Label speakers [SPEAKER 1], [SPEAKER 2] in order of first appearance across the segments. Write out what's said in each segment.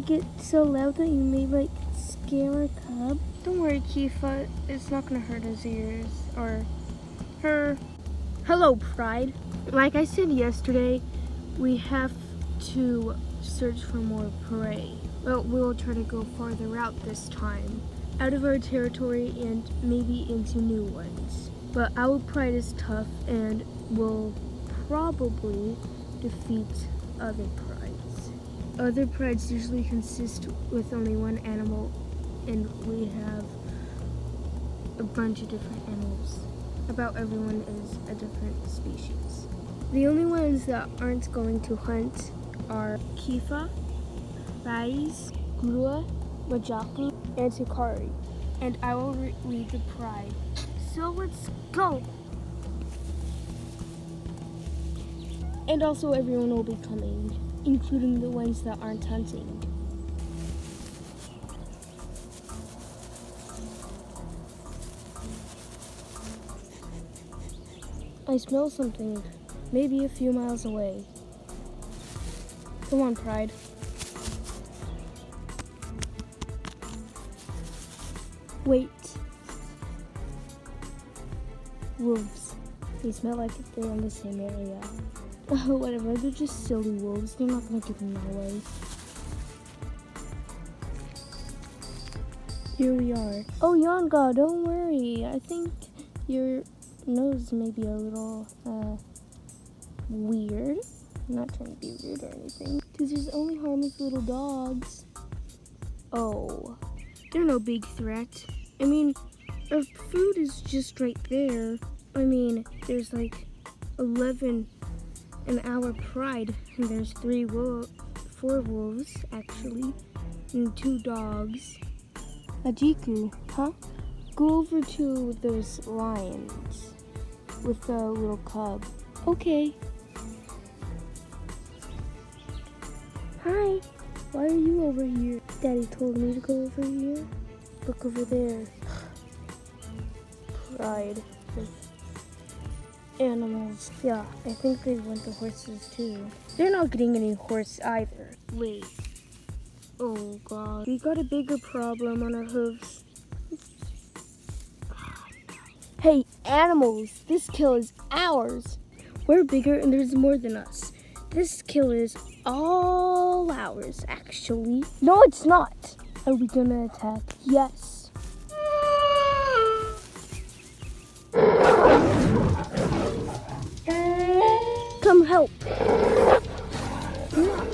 [SPEAKER 1] make it so loud that you may like scare a cub?
[SPEAKER 2] Don't worry, Kifa. It's not gonna hurt his ears or her. Hello, Pride. Like I said yesterday, we have to search for more prey. Well, we'll try to go farther out this time, out of our territory and maybe into new ones. But our pride is tough and will probably defeat other prides. Other prides usually consist with only one animal, and we have a bunch of different animals. About everyone is a different species. The only ones that aren't going to hunt are Kifa, Rais, Glua, Wajaku, and Sukari. And I will lead the pride. So let's go! And also everyone will be coming, including the ones that aren't hunting. I smell something, maybe a few miles away. Come on, Pride. Wait. Wolves. They smell like they're in the same area. Oh, whatever. They're just silly wolves. They're not gonna give them away. Here we are. Oh, Yanga, don't worry. I think your nose may be a little, weird. I'm not trying to be rude or anything. Because there's only harmless little dogs. Oh, they're no big threat. I mean, our food is just right there. I mean, there's like 11 in our pride, and there's 4 wolves actually, and 2 dogs. Ajiku, huh? Go over to those lions with the little cub. Okay. Hi. Why are you over here? Daddy told me to go over here. Look over there. Pride with animals. Yeah, I think they want the horses too. They're not getting any horse either. Wait. Oh god. We got a bigger problem on our hooves. Hey, animals! This kill is ours! We're bigger and there's more than us. This kill is all ours, actually. No, it's not! Are we gonna attack? Yes. Come help! You're not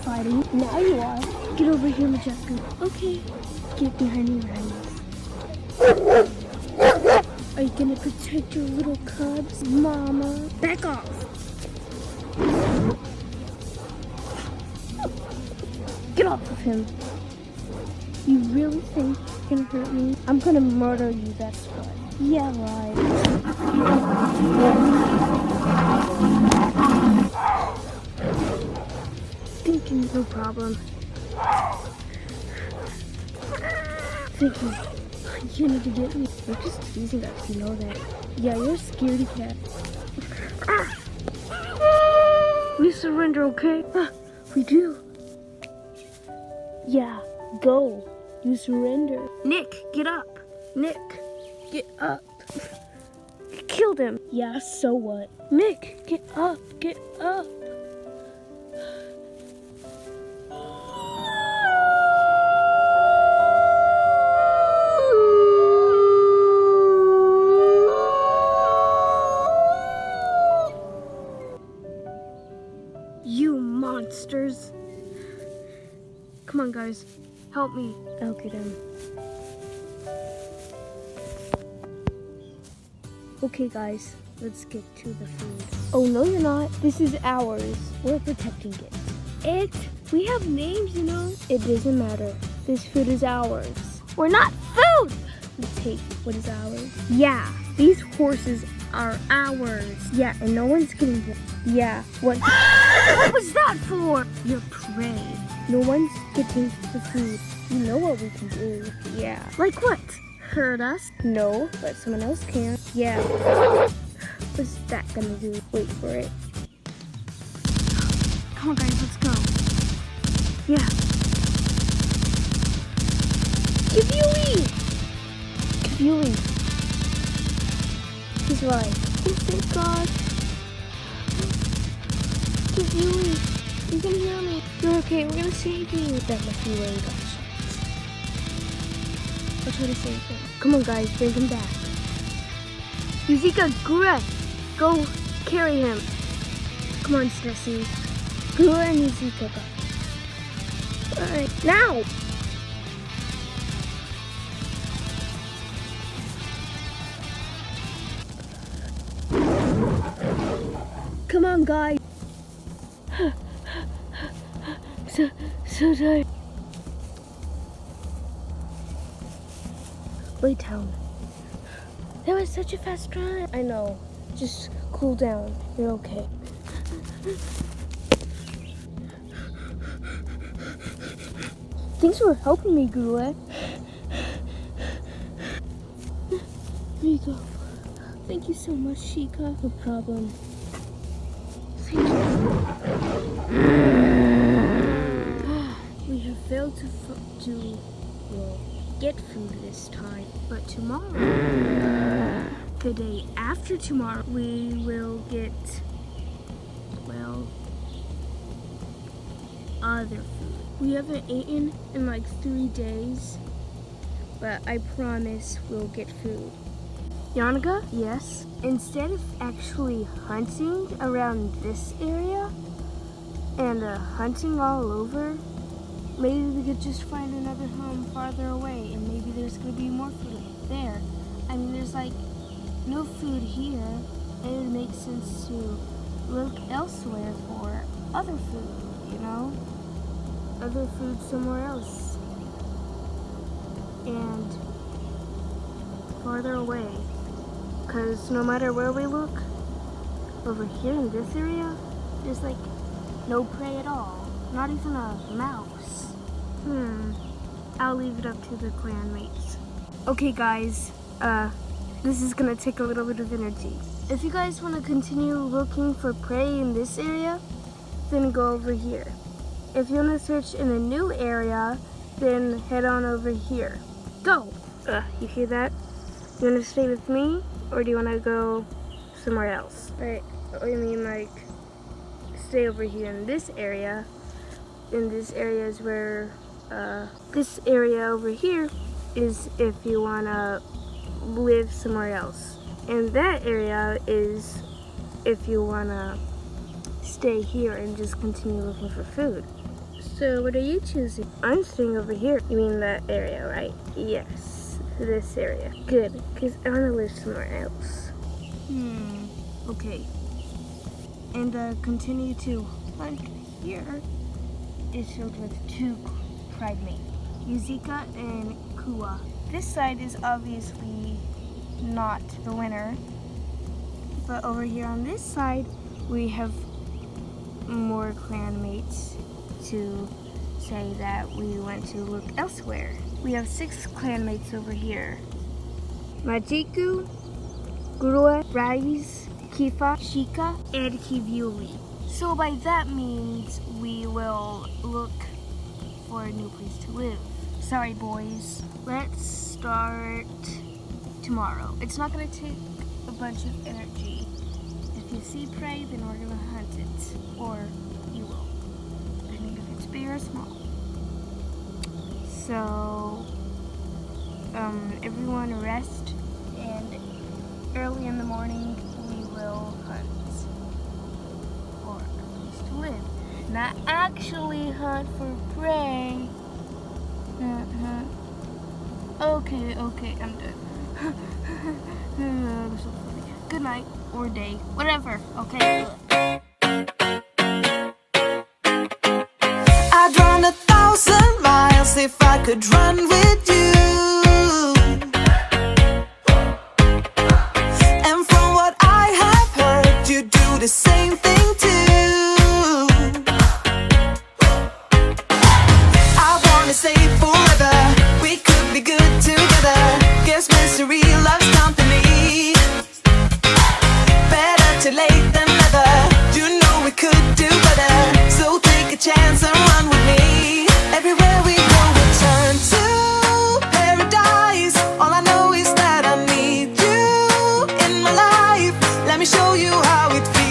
[SPEAKER 2] fighting. Now you are. Get over here, Majaku. Okay. Get behind me, Ryan. Are you gonna protect your little cubs, Mama? Back off! Get off of him! You really think you're gonna hurt me? I'm gonna murder you, that's what. Yeah, right. Thinking, no problem. Thinking. You need to get me. You're just teasing us, you know that. Yeah, you're a scaredy cat. We surrender, okay? We do. Yeah, go. You surrender. Nick, get up. Nick, get up. You killed him. Yeah, so what? Nick, get up. Get up. You monsters. Come on, guys. Help me. I'll get him. Okay, guys. Let's get to the food. Oh, no, you're not. This is ours. We're protecting it. We have names, you know. It doesn't matter. This food is ours. We're not food! We take what is ours. Yeah, these horses are ours. Yeah, and no one's getting them. Yeah, what? What was that for? Your prey. No one's getting the food. You know what we can do. Yeah. Like what? Hurt us? No, but someone else can. Yeah. What's that gonna do? Wait for it. Come on, guys, let's go. Yeah. Yuli. He's right.
[SPEAKER 1] Oh, thank God.
[SPEAKER 2] It's Yuli. You can hear me. You're okay. We're gonna save you.
[SPEAKER 1] That must be where he got shot.
[SPEAKER 2] I'll try to save him. Come on, guys. Bring him back. Yuzika, Gura, go carry him. Come on, Stacy.
[SPEAKER 1] Gura and Yuzika got.
[SPEAKER 2] Alright, now! Come on, guys. So tired. Lay down. That was such a fast drive. I know. Just cool down. You're okay. Thanks for helping me, Gura.
[SPEAKER 1] Here you go. Thank you so much, Shika.
[SPEAKER 2] No problem.
[SPEAKER 1] Thank you.
[SPEAKER 2] We have failed to get food this time, but tomorrow, the day after tomorrow, we will get, well, other food. We haven't eaten in like 3 days, but I promise we'll get food. Yanniga? Yes? Instead of actually hunting around this area and hunting all over, maybe we could just find another home farther away and maybe there's gonna be more food there. I mean, there's like no food here, and it would make sense to look elsewhere for other food, you know? Other food somewhere else. And farther away. Because no matter where we look, over here in this area, there's like no prey at all. Not even a mouse. I'll leave it up to the clan mates. Okay guys, this is gonna take a little bit of energy. If you guys want to continue looking for prey in this area, then go over here. If you want to search in a new area, then head on over here. Go! You hear that? You want to stay with me, or do you want to go somewhere else? Right, I mean like, stay over here in this area. And this area is where, this area over here is if you want to live somewhere else. And that area is if you want to stay here and just continue looking for food. So what are you choosing? I'm staying over here. You mean that area, right? Yes, this area. Good, because I want to live somewhere else. Okay. And continue to hunt here is filled with 2 pride mates, Yuzika and Kua. This side is obviously not the winner, but over here on this side, we have more clan mates to say that we went to look elsewhere. We have 6 clan mates over here. Majiku, Gurua, Rais, Kifa, Shika, and Kivyuli. So by that means we will look for a new place to live. Sorry boys, let's start tomorrow. It's not gonna take a bunch of energy. If you see prey, then we're gonna hunt it. Or you will. Depending if it's big or small. So, everyone rest, and early in the morning we will hunt for a place to live. Not actually hunt for prey. Okay, I'm done. They're so funny. Good night, or day, whatever, okay?
[SPEAKER 3] I'd run 1,000 miles if I could run with you. And from what I have heard, you do the same thing too. I wanna say forever, we could be good together. Guess misery loves company. Better too late than never. You know we could do better. So take a chance and run with me. Everywhere we go, we turn to paradise. All I know is that how it feels.